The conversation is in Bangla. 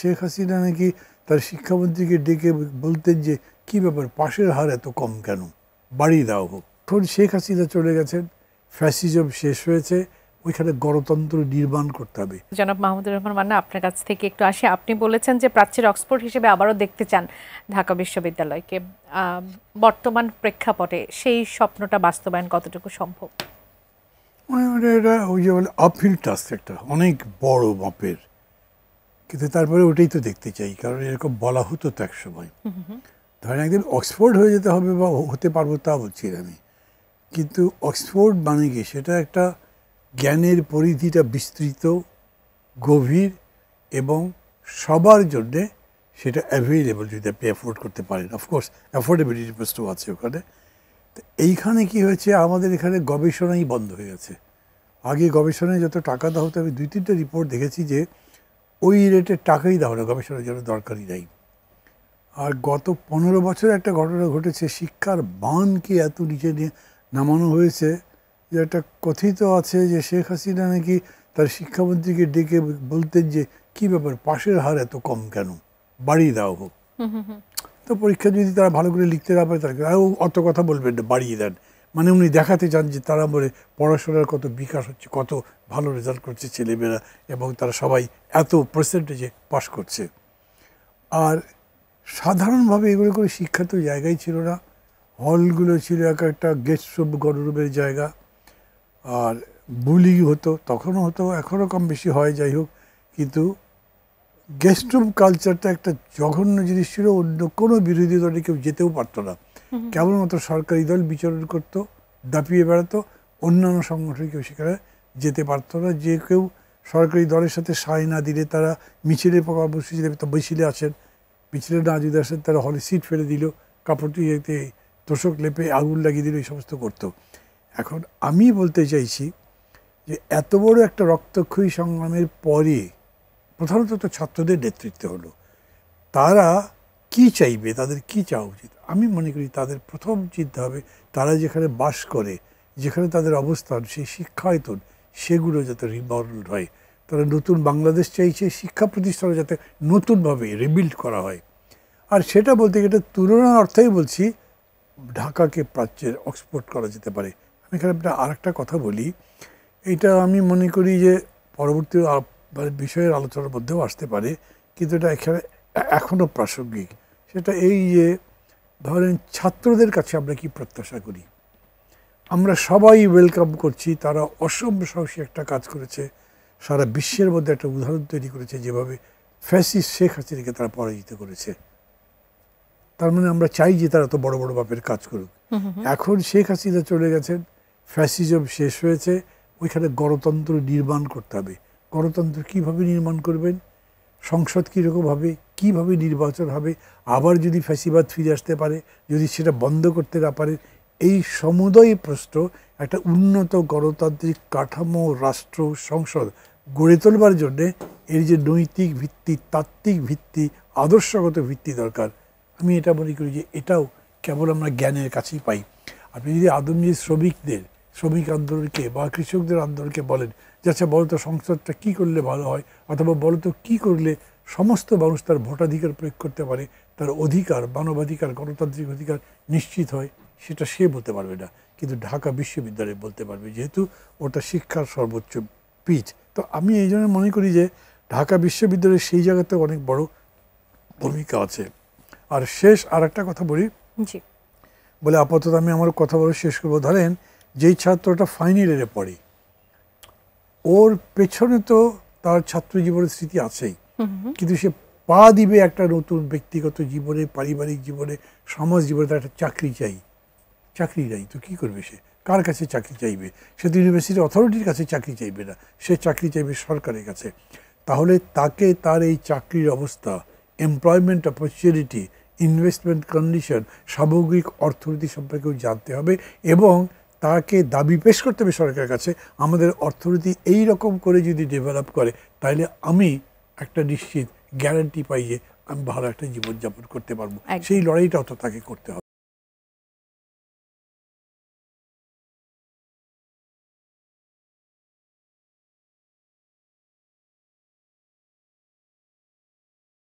শেখ হাসিনা নাকি তার শিক্ষামন্ত্রীকে ডেকে বলতেন যে কি ব্যাপার পাশের হার এত কম কেন, বাড়িয়ে দেওয়া হোক। এখন শেখ হাসিনা চলে গেছেন, ফ্যাসিজম শেষ হয়েছে, ওইখানে গণতন্ত্র নির্মাণ করতে হবে। জনাব মাহমুদুর রহমান মান্না, আপনার কাছ থেকে একটু আসি। আপনি বলেছেন যে প্রাচ্যের অক্সফোর্ড হিসেবে আবারও দেখতে চান ঢাকা বিশ্ববিদ্যালয়কে। বর্তমান প্রেক্ষাপটে সেই স্বপ্নটা বাস্তবায়ন কতটুকু সম্ভব? এটা ওই যে বলে আপহিল টাস্ক, একটা অনেক বড় মাপের, কিন্তু তারপরে ওটাই তো দেখতে চাই, কারণ এরকম বলা হতো তো এক সময়। ধরেন একদিন অক্সফোর্ড হয়ে যেতে হবে বা হতে পারবো তা বলছি আমি, কিন্তু অক্সফোর্ড মানে কি, সেটা একটা জ্ঞানের পরিধিটা বিস্তৃত, গভীর এবং সবার জন্যে সেটা অ্যাভেলেবল, যদি আপনি অ্যাফোর্ড করতে পারেন। অফকোর্স অ্যাফোর্ডেবিলিটি প্রশ্ন আছে ওখানে। তো এইখানে কি হয়েছে, আমাদের এখানে গবেষণাই বন্ধ হয়ে গেছে। আগে গবেষণায় যত টাকা দেওয়া হতো, আমি 2-3টা রিপোর্ট দেখেছি যে ওই রেটের টাকাই দেওয়া না, গবেষণার জন্য দরকারই নাই। আর গত 15 বছরে একটা ঘটনা ঘটেছে, শিক্ষার মানকে এত নিচে নিয়ে নামানো হয়েছে যে একটা কথিত আছে যে শেখ হাসিনা নাকি তার শিক্ষামন্ত্রীকে ডেকে বলতেন যে কি ব্যাপার পাশের হার এত কম কেন, বাড়িয়ে দেওয়া হোক। তো পরীক্ষা যদি তারা ভালো করে লিখতে না পারে, তারা অত কথা বলবেন না, বাড়িয়ে দেন। মানে উনি দেখাতে চান যে তারা বলে পড়াশোনার কত বিকাশ হচ্ছে, কত ভালো রেজাল্ট করছে ছেলেমেয়েরা, এবং তারা সবাই এত পার্সেন্টেজে পাশ করছে। আর সাধারণভাবে এগুলো করে শিক্ষা তো জায়গায় ছিল না। হলগুলো ছিল এক একটা গেস্ট রুম, গণরুমের জায়গা। আর বুলি হতো, তখনও হতো, এখনও কম বেশি হয়, যাই হোক। কিন্তু গেস্ট রুম কালচারটা একটা জঘন্য জিনিস ছিল, অন্য কোনো বিরোধী দলে কেউ যেতেও পারতো না। কেবলমাত্র সরকারি দল বিচরণ করতো, দাপিয়ে বেড়াতো, অন্যান্য সংগঠন কেউ সেখানে যেতে পারতো না। যে কেউ সরকারি দলের সাথে সায় না দিলে তারা মিছিলে কর্মসূচি দেবে, তো মিছিলে আসেন, মিছিলে না যদি আসেন তারা হলে সিট ফেলে দিল, কাপড়টি এতে তোষক লেপে আগুন লাগিয়ে দিল, এই সমস্ত করতো। এখন আমি বলতে চাইছি যে এত বড় একটা রক্তক্ষয়ী সংগ্রামের পরে প্রধানত তো ছাত্রদের নেতৃত্বে হলো, তারা কি চাইবে, তাদের কি চাওয়া উচিত? আমি মনে করি তাদের প্রথম চিন্তা হবে তারা যেখানে বাস করে, যেখানে তাদের অবস্থান, সেই শিক্ষায়তন, সেগুলো যাতে রিমডেল হয়। তারা নতুন বাংলাদেশ চাইছে, শিক্ষা প্রতিষ্ঠান যাতে নতুনভাবে রিবিল্ড করা হয়। আর সেটা বলতে গেলে তুলনার অর্থেই বলছি, ঢাকাকে প্রাচ্যের অক্সফোর্ড করা যেতে পারে। আমি এখানে আরেকটা কথা বলি, এটা আমি মনে করি যে পরবর্তী বিষয়ের আলোচনার মধ্যেও আসতে পারে, কিন্তু এটা এখানে এখনও প্রাসঙ্গিক। সেটা এই যে ধরেন ছাত্রদের কাছে আমরা কি প্রত্যাশা করি। আমরা সবাই ওয়েলকাম করছি, তারা অসম্ভব সাহসী একটা কাজ করেছে, সারা বিশ্বের মধ্যে একটা উদাহরণ তৈরি করেছে, যেভাবে ফ্যাসিস্ট শেখ হাসিনাকে তারা পরাজিত করেছে। তার মানে আমরা চাই যে তারা তো বড় বড় বাপের কাজ করুক। এখন শেখ হাসিনা চলে গেছেন, ফ্যাসিজম শেষ হয়েছে, ওইখানে গণতন্ত্র নির্মাণ করতে হবে। গণতন্ত্র কীভাবে নির্মাণ করবেন, সংসদ কীরকম হবে, কীভাবে নির্বাচন হবে, আবার যদি ফ্যাসিবাদ ফিরে আসতে পারে, যদি সেটা বন্ধ করতে না পারে, এই সমুদয় প্রশ্ন একটা উন্নত গণতান্ত্রিক কাঠামো, রাষ্ট্র, সংসদ গড়ে তোলবার জন্যে এর যে নৈতিক ভিত্তি, তাত্ত্বিক ভিত্তি, আদর্শগত ভিত্তি দরকার। আমি এটা মনে করি যে এটাও কেবল আমরা জ্ঞানের কাছেই পাই। আপনি যদি আদমজি শ্রমিক আন্দোলনকে বা কৃষকদের আন্দোলনকে বলেন যে আচ্ছা বলো তো সংসদটা কী করলে ভালো হয়, অথবা বলো তো কী করলে সমস্ত মানুষ তার ভোটাধিকার প্রয়োগ করতে পারে, তার অধিকার, মানবাধিকার, গণতান্ত্রিক অধিকার নিশ্চিত হয়, সেটা সে বলতে পারবে না, কিন্তু ঢাকা বিশ্ববিদ্যালয় বলতে পারবে, যেহেতু ওটা শিক্ষার সর্বোচ্চ পিচ। তো আমি এই জন্য মনে করি যে ঢাকা বিশ্ববিদ্যালয়ের সেই জায়গাতে অনেক বড় ভূমিকা আছে। আর শেষ আর একটা কথা বলি, বলে আপাতত আমি আমার কথা বলে শেষ করবো। ধরেন যেই ছাত্রটা ফাইনাল ইয়ারে পড়ে, ওর পেছনে তো তার ছাত্র জীবনের স্মৃতি আছেই, কিন্তু সে পা দিবে একটা নতুন ব্যক্তিগত জীবনে, পারিবারিক জীবনে, সমাজ জীবনে। তার একটা চাকরি চাই, চাকরি নাই তো কী করবে সে, কার কাছে চাকরি চাইবে? সে তো ইউনিভার্সিটি অথরিটির কাছে চাকরি চাইবে না, সে চাকরি চাইবে সরকারের কাছে। তাহলে তাকে তার এই চাকরির অবস্থা, এমপ্লয়মেন্ট অপরচুনিটি, ইনভেস্টমেন্ট কন্ডিশন, সামগ্রিক অর্থনীতি সম্পর্কেও জানতে হবে, এবং তাকে দাবি পেশ করতে হবে সরকারের কাছে, আমাদের অর্থনীতি এই রকম করে যদি ডেভেলপ করে, তাহলে আমি একটা নিশ্চিত গ্যারান্টি পাই যে আমি ভালো একটা জীবনযাপন করতে পারবো। সেই লড়াইটাও তো তাকে করতে হবে।